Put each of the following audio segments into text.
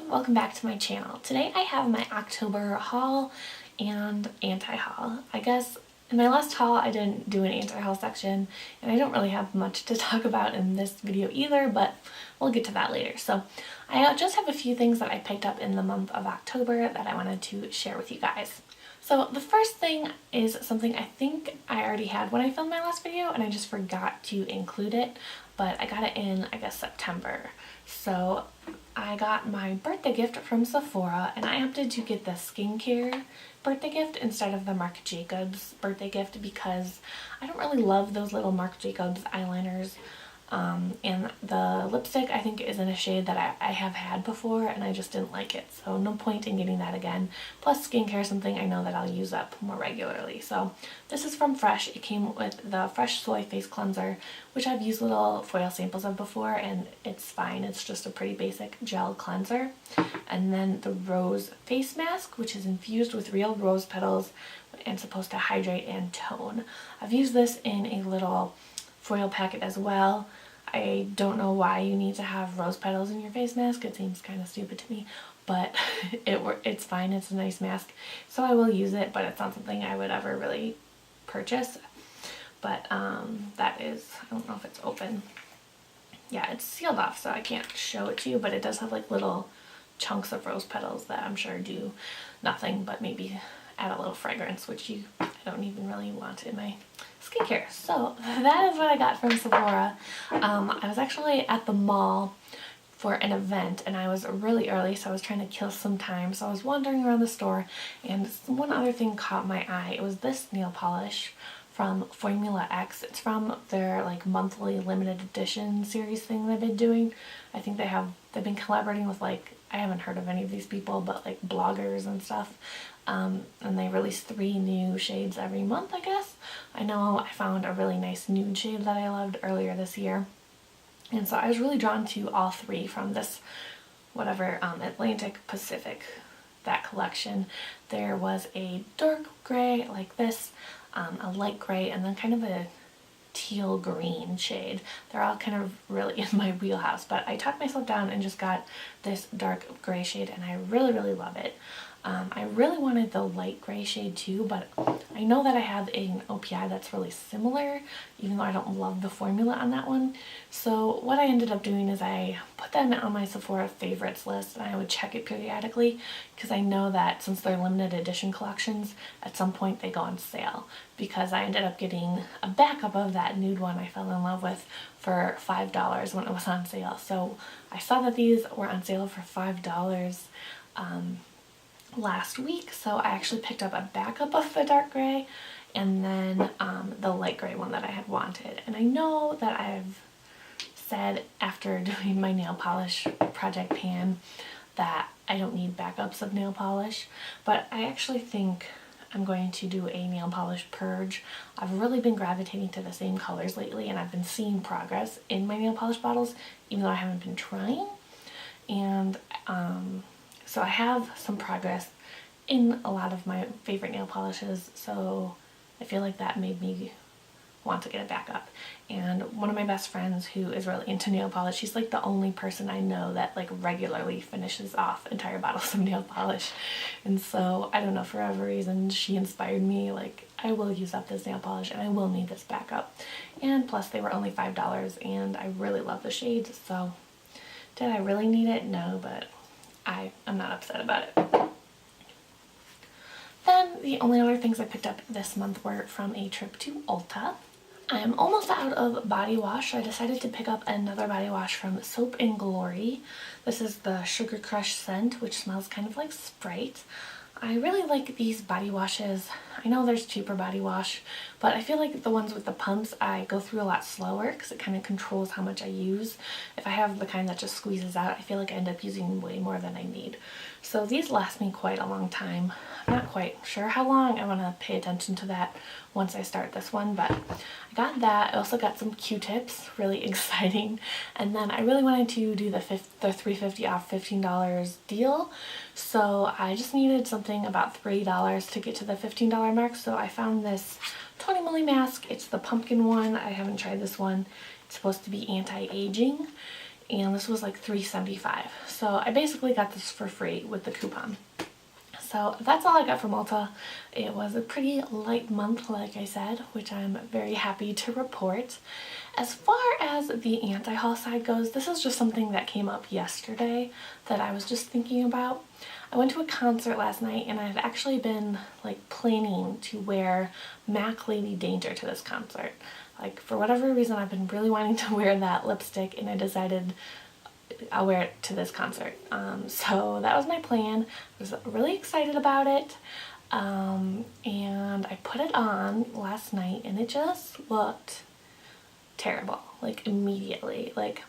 welcome back to my channel. Today I have my October haul and anti-haul. I guess in my last haul I didn't do an anti-haul section and I don't really have much to talk about in this video either, but we'll get to that later. So I just have a few things that I picked up in the month of October that I wanted to share with you guys. So the first thing is something I think I already had when I filmed my last video and I just forgot to include it, but I got it in, I guess, September. So I got my birthday gift from Sephora and I opted to get the skincare birthday gift instead of the Marc Jacobs birthday gift because I don't really love those little Marc Jacobs eyeliners. And the lipstick I think is in a shade that I have had before and I just didn't like it, so no point in getting that again. Plus skincare is something I know that I'll use up more regularly. So this is from Fresh. It came with the Fresh Soy Face Cleanser, which I've used little foil samples of before and it's fine. It's just a pretty basic gel cleanser. And then the Rose Face Mask, which is infused with real rose petals and supposed to hydrate and tone. I've used this in a little foil packet as well. I don't know why you need to have rose petals in your face mask. It seems kind of stupid to me, but it's fine. It's a nice mask, so I will use it, but it's not something I would ever really purchase. But that is, I don't know if it's open. Yeah, it's sealed off, so I can't show it to you, but it does have like little chunks of rose petals that I'm sure do nothing but maybe add a little fragrance, which I don't even really want in my skincare. So that is what I got from Sephora. I was actually at the mall for an event and I was really early, so I was trying to kill some time. So I was wandering around the store and one other thing caught my eye. It was this nail polish from Formula X. It's from their like monthly limited edition series thing they've been doing. I think they've been collaborating with, like, I haven't heard of any of these people, but like bloggers and stuff. And they release 3 new shades every month, I guess. I know I found a really nice nude shade that I loved earlier this year. And so I was really drawn to all 3 from this, whatever, Atlantic Pacific, that collection. There was a dark gray like this, a light gray, and then kind of a teal green shade. They're all kind of really in my wheelhouse, but I talked myself down and just got this dark gray shade and I really, really love it. I really wanted the light gray shade too, but I know that I have an OPI that's really similar, even though I don't love the formula on that one. So what I ended up doing is I put them on my Sephora favorites list and I would check it periodically because I know that since they're limited edition collections, at some point they go on sale, because I ended up getting a backup of that nude one I fell in love with for $5 when it was on sale. So I saw that these were on sale for $5 last week, so I actually picked up a backup of the dark gray and then the light gray one that I had wanted. And I know that I've said after doing my nail polish project pan that I don't need backups of nail polish, but I actually think I'm going to do a nail polish purge. I've really been gravitating to the same colors lately and I've been seeing progress in my nail polish bottles even though I haven't been trying. And so I have some progress in a lot of my favorite nail polishes, so I feel like that made me want to get a backup. And one of my best friends who is really into nail polish, she's like the only person I know that like regularly finishes off entire bottles of nail polish. And so I don't know, for whatever reason she inspired me, like, I will use up this nail polish and I will need this backup. And plus they were only $5 and I really love the shades, so did I really need it? No, but I'm not upset about it. Then the only other things I picked up this month were from a trip to Ulta. I'm almost out of body wash, so I decided to pick up another body wash from Soap & Glory. This is the Sugar Crush scent, which smells kind of like Sprite. I really like these body washes. I know there's cheaper body wash, but I feel like the ones with the pumps I go through a lot slower because it kind of controls how much I use. If I have the kind that just squeezes out, I feel like I end up using way more than I need. So these last me quite a long time. I'm not quite sure how long. I want to pay attention to that once I start this one, but I got that. I also got some Q-tips, really exciting. And then I really wanted to do the $3.50 off $15 deal. So I just needed something about $3 to get to the $15 mark. So I found this Tony Moly mask. It's the pumpkin one. I haven't tried this one. It's supposed to be anti-aging. and this was like $3.75. So I basically got this for free with the coupon. So that's all I got from Ulta. It was a pretty light month, like I said, which I'm very happy to report. As far as the anti-haul side goes, this is just something that came up yesterday that I was just thinking about. I went to a concert last night, and I've actually been like planning to wear MAC Lady Danger to this concert. Like, for whatever reason, I've been really wanting to wear that lipstick, and I decided I'll wear it to this concert. So that was my plan. I was really excited about it. And I put it on last night, and it just looked terrible, like immediately. Like,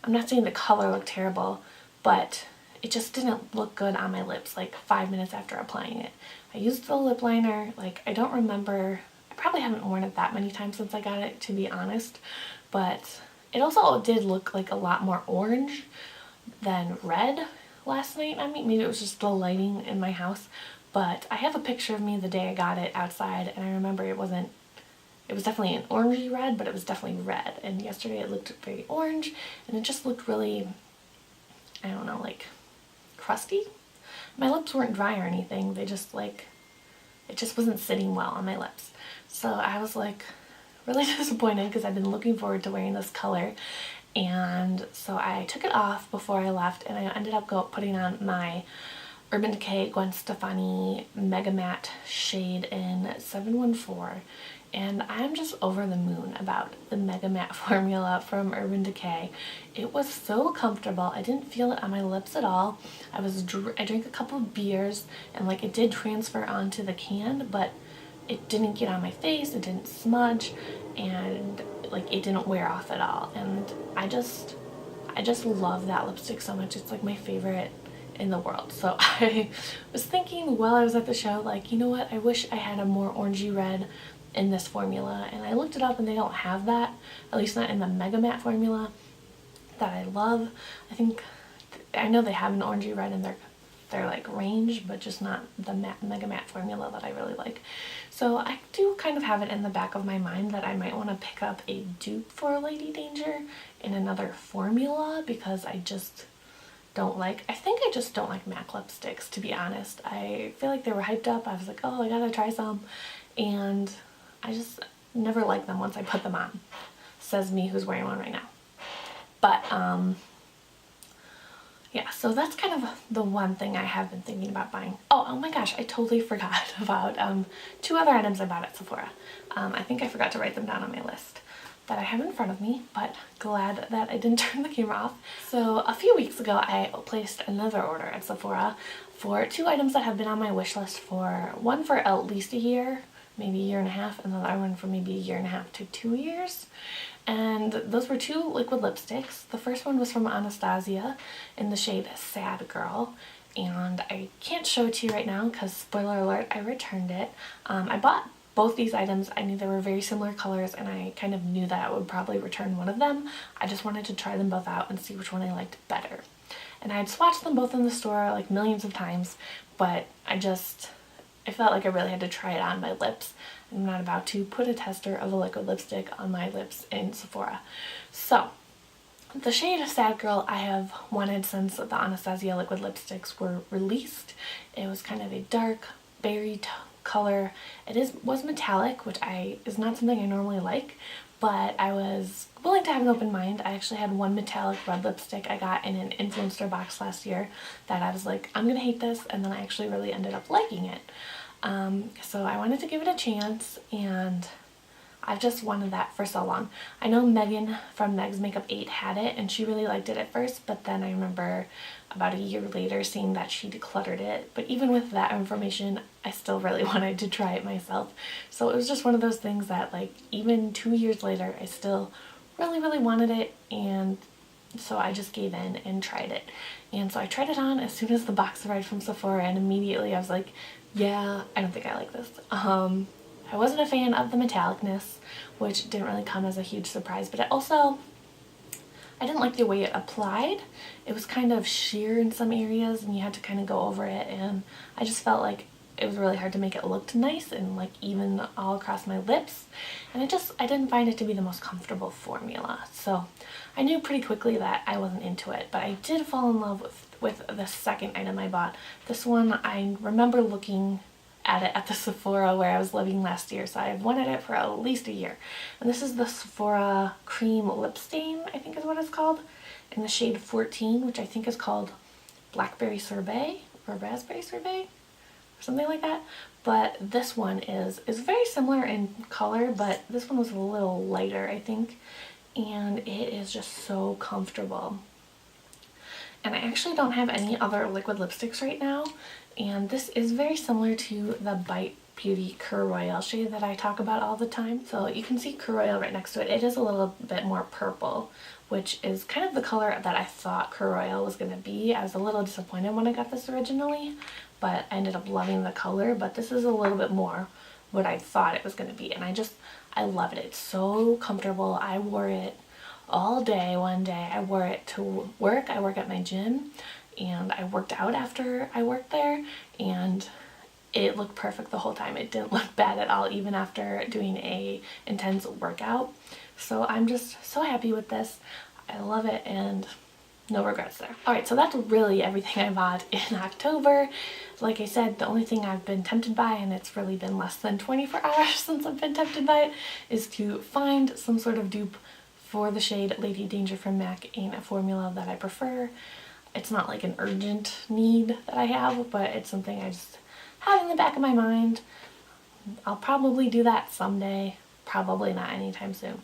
I'm not saying the color looked terrible, but it just didn't look good on my lips like 5 minutes after applying it. I used the lip liner, like I don't remember, I probably haven't worn it that many times since I got it, to be honest, but it also did look like a lot more orange than red last night. I mean, maybe it was just the lighting in my house, but I have a picture of me the day I got it outside, and I remember it was definitely an orangey red, but it was definitely red, and yesterday it looked very orange, and it just looked really, I don't know, like crusty. My lips weren't dry or anything, they just like, it just wasn't sitting well on my lips. So I was like really disappointed because I've been looking forward to wearing this color, and so I took it off before I left, and I ended up putting on my Urban Decay Gwen Stefani Mega Matte shade in 714, and I'm just over the moon about the Mega Matte formula from Urban Decay. It was so comfortable. I didn't feel it on my lips at all. I drank a couple of beers, and like it did transfer onto the can, but it didn't get on my face, it didn't smudge, and like it didn't wear off at all. And I just love that lipstick so much. It's like my favorite in the world. So I was thinking while I was at the show, like, you know what, I wish I had a more orangey red in this formula, and I looked it up and they don't have that, at least not in the Mega Matte formula that I love. I know they have an orangey red in their like range, but just not the Mega Matte formula that I really like. So I do kind of have it in the back of my mind that I might want to pick up a dupe for Lady Danger in another formula, because I just don't like, I think I just don't like MAC lipsticks, to be honest. I feel like they were hyped up. I was like, oh, I gotta try some, and I just never liked them once I put them on. Says me who's wearing one right now. But yeah, so that's kind of the one thing I have been thinking about buying. Oh my gosh, I totally forgot about two other items I bought at Sephora. I think I forgot to write them down on my list that I have in front of me, but glad that I didn't turn the camera off. So a few weeks ago, I placed another order at Sephora for two items that have been on my wish list for, one for at least a year, maybe a year and a half, and the other one for maybe a year and a half to 2 years. And those were two liquid lipsticks. The first one was from Anastasia in the shade Sad Girl, and I can't show it to you right now because, spoiler alert, I returned it. I bought both these items. I knew they were very similar colors, and I kind of knew that I would probably return one of them. I just wanted to try them both out and see which one I liked better. And I had swatched them both in the store like millions of times, but I felt like I really had to try it on my lips. I'm not about to put a tester of a liquid lipstick on my lips in Sephora. So, the shade Sad Girl I have wanted since the Anastasia liquid lipsticks were released. It was kind of a dark berry color. It was metallic, which is not something I normally like, but I was willing to have an open mind. I actually had one metallic red lipstick I got in an influencer box last year that I was like, I'm gonna hate this, and then I actually really ended up liking it. So I wanted to give it a chance, and I've just wanted that for so long. I know Megan from Meg's Makeup 8 had it, and she really liked it at first, but then I remember about a year later seeing that she decluttered it. But even with that information, I still really wanted to try it myself. So it was just one of those things that, like, even 2 years later, I still really, really wanted it, and so I just gave in and tried it. And so I tried it on as soon as the box arrived from Sephora, and immediately I was like, yeah, I don't think I like this. I wasn't a fan of the metallicness, which didn't really come as a huge surprise, but I didn't like the way it applied. It was kind of sheer in some areas, and you had to kind of go over it, and I just felt like it was really hard to make it look nice and like even all across my lips, and I didn't find it to be the most comfortable formula. So I knew pretty quickly that I wasn't into it, but I did fall in love with the second item I bought. This one, I remember looking at it at the Sephora where I was living last year, so I've wanted it for at least a year. And this is the Sephora Cream Lip Stain, I think is what it's called, in the shade 14, which I think is called Blackberry Sorbet or Raspberry Sorbet, something like that. But this one is very similar in color, but this one was a little lighter, I think, and it is just so comfortable. And I actually don't have any other liquid lipsticks right now, and this is very similar to the Bite Beauty Cure Royale shade that I talk about all the time. So you can see Cure Royale right next to it. It is a little bit more purple, which is kind of the color that I thought Cure Royale was going to be. I was a little disappointed when I got this originally, but I ended up loving the color. But this is a little bit more what I thought it was going to be, and I love it. It's so comfortable. I wore it all day one day. I wore it to work. I work at my gym, and I worked out after I worked there, and it looked perfect the whole time. It didn't look bad at all, even after doing a intense workout. So I'm just so happy with this. I love it, and no regrets there. Alright, so that's really everything I bought in October. Like I said, the only thing I've been tempted by, and it's really been less than 24 hours since I've been tempted by it, is to find some sort of dupe for the shade Lady Danger from MAC in a formula that I prefer. It's not like an urgent need that I have, but it's something I just have in the back of my mind. I'll probably do that someday, probably not anytime soon.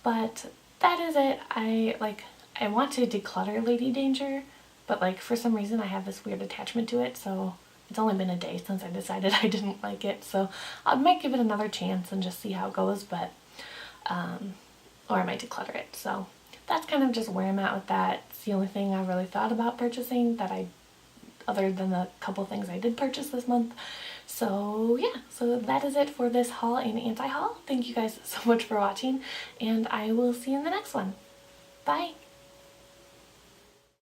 But that is it. I want to declutter Lady Danger, but like for some reason I have this weird attachment to it, so it's only been a day since I decided I didn't like it, so I might give it another chance and just see how it goes, but or I might declutter it. So that's kind of just where I'm at with that. It's the only thing I really thought about purchasing other than the couple things I did purchase this month. So yeah, so that is it for this haul and anti-haul. Thank you guys so much for watching, and I will see you in the next one. Bye!